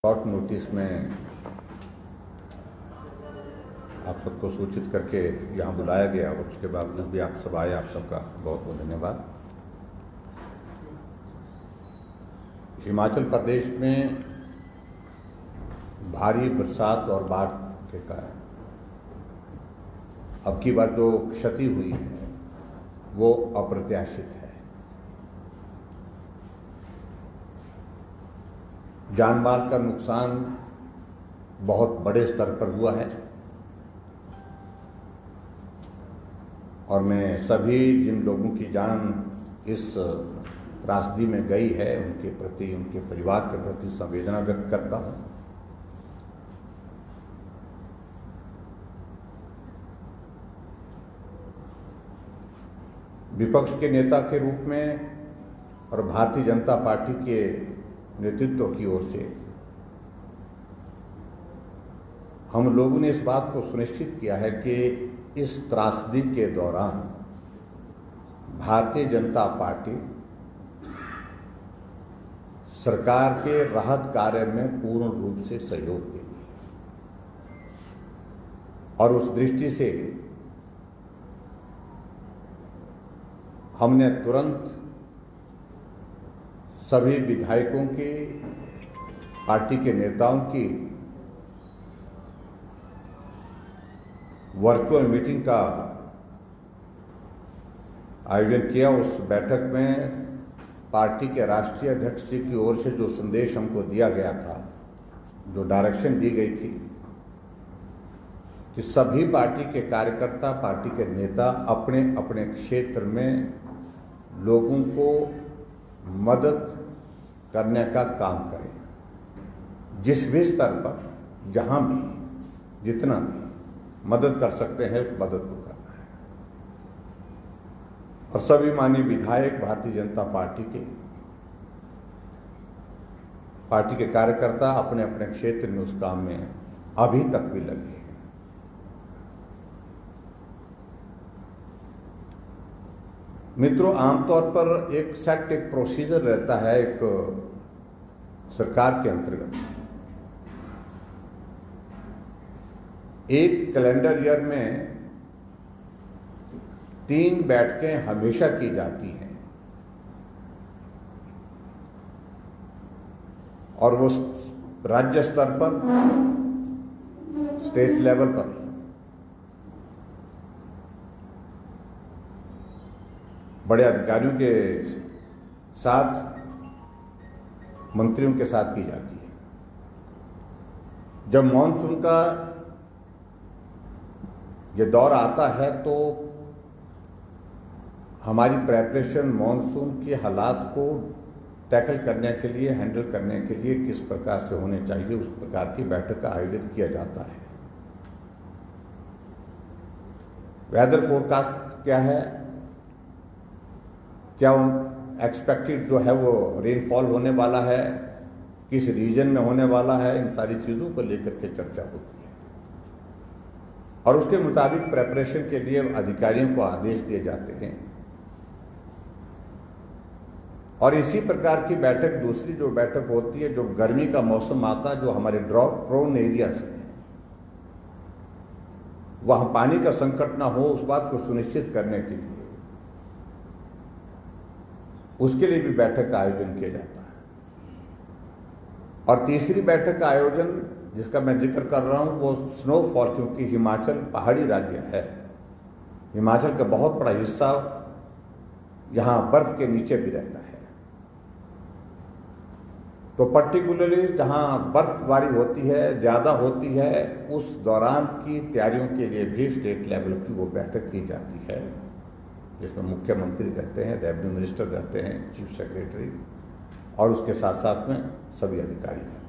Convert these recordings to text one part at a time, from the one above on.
Short notice में आप सबको सूचित करके यहाँ बुलाया गया और उसके बावजूद भी आप सब आए, आप सबका बहुत बहुत धन्यवाद। हिमाचल प्रदेश में भारी बरसात और बाढ़ के कारण अब की बार जो क्षति हुई है वो अप्रत्याशित है। जान माल का नुकसान बहुत बड़े स्तर पर हुआ है और मैं सभी जिन लोगों की जान इस त्रासदी में गई है उनके प्रति, उनके परिवार के प्रति संवेदना व्यक्त करता हूं। विपक्ष के नेता के रूप में और भारतीय जनता पार्टी के नेतृत्व की ओर से हम लोगों ने इस बात को सुनिश्चित किया है कि इस त्रासदी के दौरान भारतीय जनता पार्टी सरकार के राहत कार्य में पूर्ण रूप से सहयोग देगी और उस दृष्टि से हमने तुरंत सभी विधायकों की, पार्टी के नेताओं की वर्चुअल मीटिंग का आयोजन किया। उस बैठक में पार्टी के राष्ट्रीय अध्यक्ष जी की ओर से जो संदेश हमको दिया गया था, जो डायरेक्शन दी गई थी कि सभी पार्टी के कार्यकर्ता, पार्टी के नेता अपने अपने क्षेत्र में लोगों को मदद करने का काम करें, जिस भी स्तर पर, जहां भी, जितना भी मदद कर सकते हैं उस मदद को करना है। और सभी माननीय विधायक, भारतीय जनता पार्टी के कार्यकर्ता अपने अपने क्षेत्र में उस काम में अभी तक भी लगे हैं। मित्रों, आमतौर पर एक प्रोसीजर रहता है एक सरकार के अंतर्गत। एक कैलेंडर ईयर में 3 बैठकें हमेशा की जाती हैं और वो राज्य स्तर पर, स्टेट लेवल पर बड़े अधिकारियों के साथ, मंत्रियों के साथ की जाती है। जब मॉनसून का ये दौर आता है तो हमारी प्रेपरेशन मॉनसून के हालात को टैकल करने के लिए, हैंडल करने के लिए किस प्रकार से होने चाहिए, उस प्रकार की बैठक का आयोजन किया जाता है। वेदर फोरकास्ट क्या है, क्या एक्सपेक्टेड जो है वो रेनफॉल होने वाला है, किस रीजन में होने वाला है, इन सारी चीज़ों को लेकर के चर्चा होती है और उसके मुताबिक प्रेपरेशन के लिए अधिकारियों को आदेश दिए जाते हैं। और इसी प्रकार की बैठक, दूसरी जो बैठक होती है, जो गर्मी का मौसम आता है, जो हमारे ड्रॉट प्रोन एरिया से है, वहाँ पानी का संकट ना हो, उस बात को सुनिश्चित करने के लिए, उसके लिए भी बैठक का आयोजन किया जाता है। और तीसरी बैठक का आयोजन जिसका मैं जिक्र कर रहा हूँ वो स्नोफॉल, क्योंकि हिमाचल पहाड़ी राज्य है, हिमाचल का बहुत बड़ा हिस्सा यहाँ बर्फ के नीचे भी रहता है, तो पर्टिकुलरली जहाँ बर्फबारी होती है, ज़्यादा होती है, उस दौरान की तैयारियों के लिए भी स्टेट लेवल की वो बैठक की जाती है, जिसमें मुख्यमंत्री रहते हैं, रेवेन्यू मिनिस्टर रहते हैं, चीफ सेक्रेटरी, और उसके साथ साथ में सभी अधिकारी रहते हैं।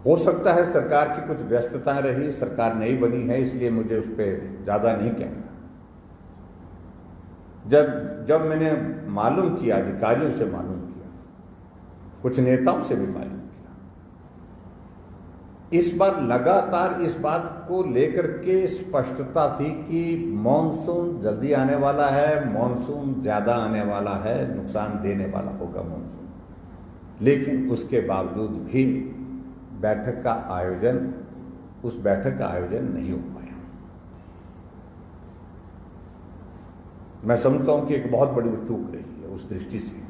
हो सकता है सरकार की कुछ व्यस्तताएं रही, सरकार नई बनी है, इसलिए मुझे उस पर ज़्यादा नहीं कहना। जब मैंने मालूम किया, अधिकारियों से मालूम किया, कुछ नेताओं से भी मालूम किया, इस बार लगातार इस बात को लेकर के स्पष्टता थी कि मॉनसून जल्दी आने वाला है, मॉनसून ज़्यादा आने वाला है, नुकसान देने वाला होगा मॉनसून। लेकिन उसके बावजूद भी उस बैठक का आयोजन नहीं हो पाया। मैं समझता हूं कि एक बहुत बड़ी चूक रही है उस दृष्टि से।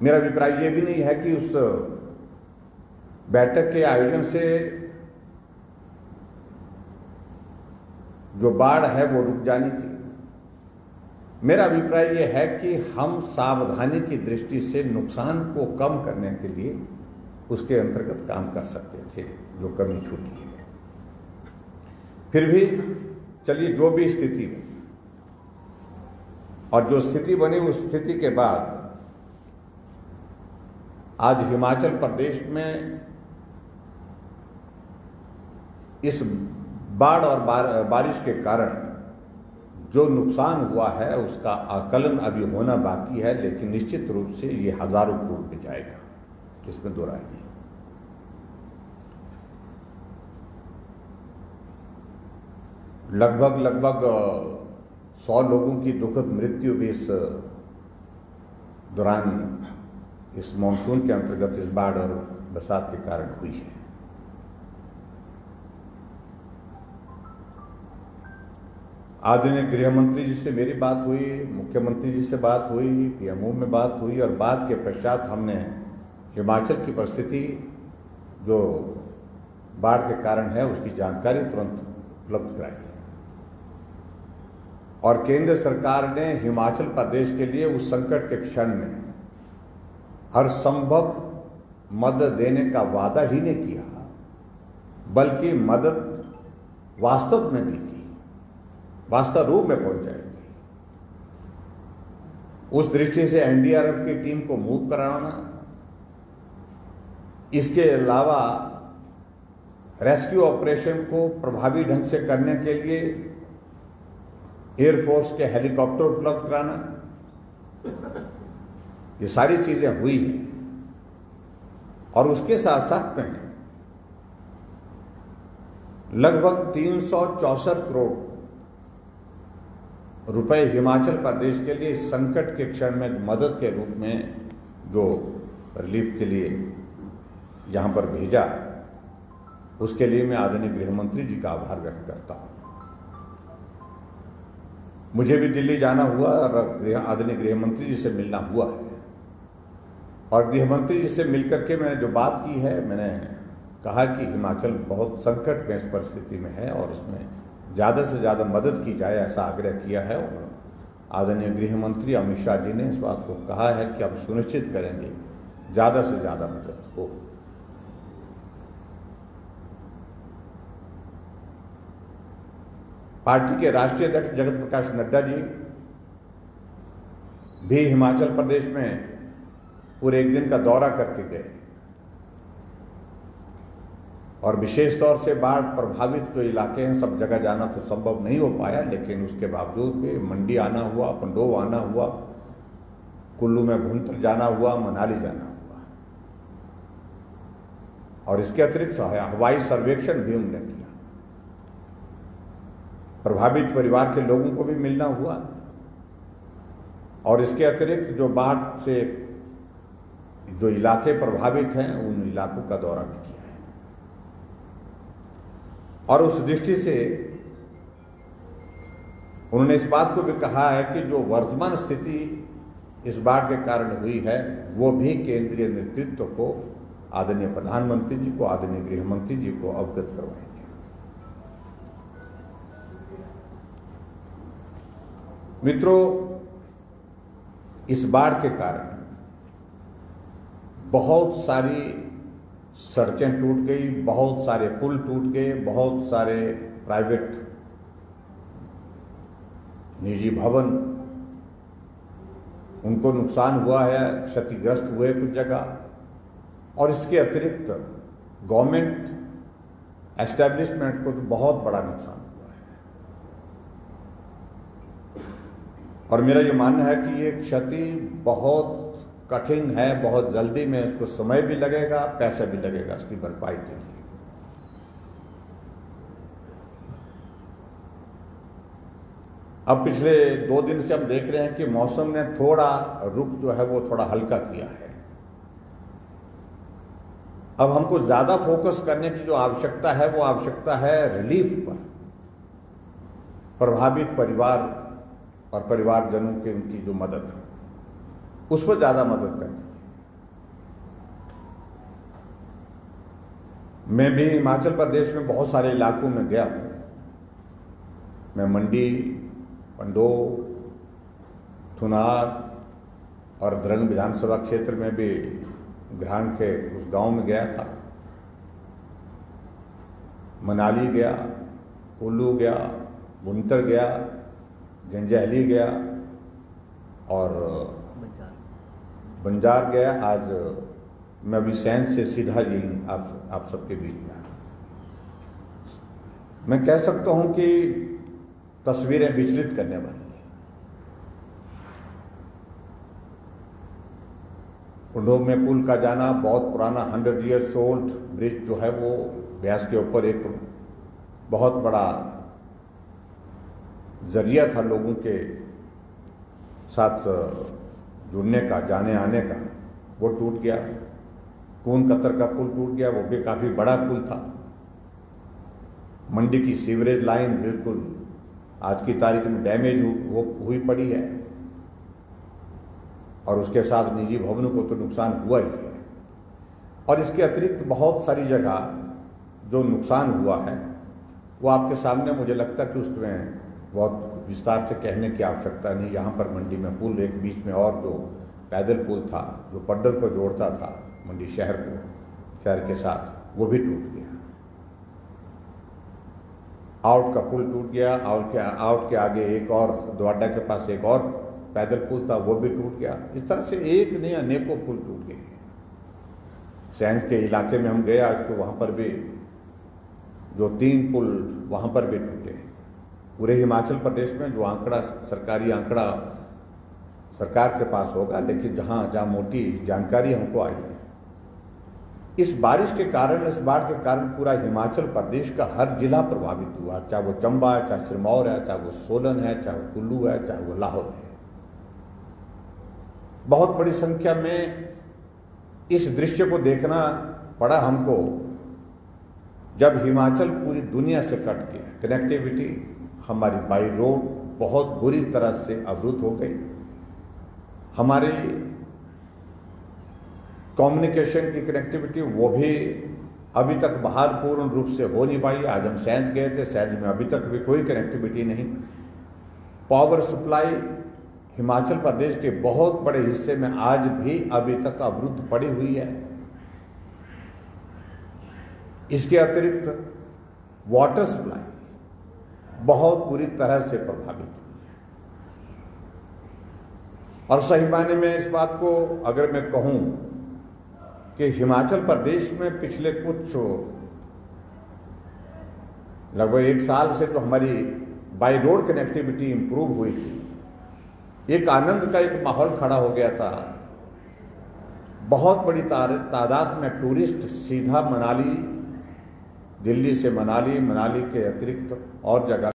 मेरा अभिप्राय यह भी नहीं है कि उस बैठक के आयोजन से जो बाढ़ है वो रुक जानी थी। मेरा अभिप्राय यह है कि हम सावधानी की दृष्टि से नुकसान को कम करने के लिए उसके अंतर्गत काम कर सकते थे, जो कमी छूटी है। फिर भी चलिए, जो भी स्थिति बनी, और जो स्थिति बनी उस स्थिति के बाद आज हिमाचल प्रदेश में इस बाढ़ और बारिश के कारण जो नुकसान हुआ है उसका आकलन अभी होना बाकी है, लेकिन निश्चित रूप से ये हजारों करोड़ में जाएगा, इसमें दो राय नहीं। लगभग 100 लोगों की दुखद मृत्यु भी इस दौरान, इस मानसून के अंतर्गत, इस बाढ़ और बरसात के कारण हुई है। आदरणीय गृह मंत्री जी से मेरी बात हुई, मुख्यमंत्री जी से बात हुई, पीएमओ में बात हुई, और बात के पश्चात हमने हिमाचल की परिस्थिति जो बाढ़ के कारण है उसकी जानकारी तुरंत उपलब्ध कराई। और केंद्र सरकार ने हिमाचल प्रदेश के लिए उस संकट के क्षण में हर संभव मदद देने का वादा ही नहीं किया, बल्कि मदद वास्तव में दी गई, वास्तव रूप में पहुंचाएगी। उस दृष्टि से एनडीआरएफ की टीम को मूव कराना, इसके अलावा रेस्क्यू ऑपरेशन को प्रभावी ढंग से करने के लिए एयरफोर्स के हेलीकॉप्टर उपलब्ध कराना, ये सारी चीजें हुई हैं। और उसके साथ साथ में लगभग 364 करोड़ रुपए हिमाचल प्रदेश के लिए संकट के क्षण में मदद के रूप में जो रिलीफ के लिए यहां पर भेजा, उसके लिए मैं आदरणीय गृह मंत्री जी का आभार व्यक्त करता हूं। मुझे भी दिल्ली जाना हुआ और आदरणीय गृह मंत्री जी से मिलना हुआ है, और गृह मंत्री जी से मिलकर के मैंने जो बात की है, मैंने कहा कि हिमाचल बहुत संकट में इस परिस्थिति में है और उसमें ज़्यादा से ज़्यादा मदद की जाए, ऐसा आग्रह किया है। और आदरणीय गृह मंत्री अमित शाह जी ने इस बात को कहा है कि अब सुनिश्चित करेंगे ज़्यादा से ज़्यादा मदद हो। पार्टी के राष्ट्रीय अध्यक्ष जगत प्रकाश नड्डा जी भी हिमाचल प्रदेश में पूरे एक दिन का दौरा करके गए, और विशेष तौर से बाढ़ प्रभावित जो इलाके हैं सब जगह जाना तो संभव नहीं हो पाया, लेकिन उसके बावजूद भी मंडी आना हुआ, पंडोह आना हुआ, कुल्लू में भुंतर जाना हुआ, मनाली जाना हुआ, और इसके अतिरिक्त हवाई सर्वेक्षण भी उन्होंने किया। प्रभावित परिवार के लोगों को भी मिलना हुआ, और इसके अतिरिक्त जो बाढ़ से जो इलाके प्रभावित हैं उन इलाकों का दौरा भी किया है। और उस दृष्टि से उन्होंने इस बात को भी कहा है कि जो वर्तमान स्थिति इस बाढ़ के कारण हुई है वो भी केंद्रीय नेतृत्व को, आदरणीय प्रधानमंत्री जी को, आदरणीय गृह मंत्री जी को अवगत करवाएंगे। मित्रों, इस बाढ़ के कारण बहुत सारी सड़कें टूट गई, बहुत सारे पुल टूट गए, बहुत सारे प्राइवेट निजी भवन उनको नुकसान हुआ है, क्षतिग्रस्त हुए कुछ जगह, और इसके अतिरिक्त गवर्नमेंट एस्टेब्लिशमेंट को तो बहुत बड़ा नुकसान हुआ है। और मेरा ये मानना है कि ये क्षति बहुत कठिन है, बहुत जल्दी में इसको समय भी लगेगा, पैसा भी लगेगा इसकी भरपाई के लिए। अब पिछले 2 दिन से हम देख रहे हैं कि मौसम ने थोड़ा रुख जो है वो थोड़ा हल्का किया है, अब हमको ज़्यादा फोकस करने की जो आवश्यकता है वो आवश्यकता है रिलीफ पर, प्रभावित परिवार और परिवारजनों के उनकी जो मदद उस पर ज़्यादा मदद करनी है। मैं भी हिमाचल प्रदेश में बहुत सारे इलाकों में गया हूँ। मैं मंडी, पंडो, थुनार और द्रंग विधानसभा क्षेत्र में भी ग्राम के उस गांव में गया था। मनाली गया, कुल्लू गया, बुनतर गया, जंजैहली गया और बंजार गया। आज मैं अभी सैंज से सीधा जी आप सबके बीच में आया। मैं कह सकता हूं कि तस्वीरें विचलित करने वाली हैं। उंडोग में पुल का जाना, बहुत पुराना 100 ईयर्स ओल्ड ब्रिज जो है वो ब्यास के ऊपर एक बहुत बड़ा जरिया था लोगों के साथ जुड़ने का, जाने आने का, वो टूट गया। कून कतर का पुल टूट गया, वो भी काफ़ी बड़ा पुल था। मंडी की सीवरेज लाइन बिल्कुल आज की तारीख में डैमेज हुई पड़ी है और उसके साथ निजी भवनों को तो नुकसान हुआ ही है। और इसके अतिरिक्त बहुत सारी जगह जो नुकसान हुआ है वो आपके सामने, मुझे लगता है कि उसमें बहुत विस्तार से कहने की आवश्यकता नहीं। यहाँ पर मंडी में पुल, एक बीच में और जो पैदल पुल था जो पड्डल को जोड़ता था मंडी शहर को, शहर के साथ, वो भी टूट गया। आउट का पुल टूट गया। आउट के आगे एक और द्वारका के पास एक और पैदल पुल था, वो भी टूट गया। इस तरह से एक नहीं अनेकों पुल टूट गए। सैंज के इलाके में हम गए आज, तो वहाँ पर भी जो 3 पुल वहाँ पर भी टूटे। पूरे हिमाचल प्रदेश में जो आंकड़ा, सरकारी आंकड़ा सरकार के पास होगा, लेकिन जहाँ मोटी जानकारी हमको आई है, इस बारिश के कारण, इस बाढ़ के कारण पूरा हिमाचल प्रदेश का हर जिला प्रभावित हुआ। चाहे वो चंबा है, चाहे सिरमौर है, चाहे वो सोलन है, चाहे वो कुल्लू है, चाहे वो लाहौर है। बहुत बड़ी संख्या में इस दृश्य को देखना पड़ा हमको जब हिमाचल पूरी दुनिया से कट गया। कनेक्टिविटी हमारी बाई रोड बहुत बुरी तरह से अवरुद्ध हो गई। हमारी कम्युनिकेशन की कनेक्टिविटी वो भी अभी तक बाहर पूर्ण रूप से हो नहीं पाई। आज हम सैंज गए थे, सैंज में अभी तक भी कोई कनेक्टिविटी नहीं। पावर सप्लाई हिमाचल प्रदेश के बहुत बड़े हिस्से में आज भी अभी तक अवरुद्ध पड़ी हुई है। इसके अतिरिक्त वाटर सप्लाई बहुत बुरी तरह से प्रभावित हुई है। और सही मायने में इस बात को अगर मैं कहूं कि हिमाचल प्रदेश में पिछले कुछ लगभग 1 साल से जो हमारी बाई रोड कनेक्टिविटी इंप्रूव हुई थी, एक आनंद का एक माहौल खड़ा हो गया था। बहुत बड़ी तादाद में टूरिस्ट सीधा मनाली, दिल्ली से मनाली, मनाली के अतिरिक्त और जगह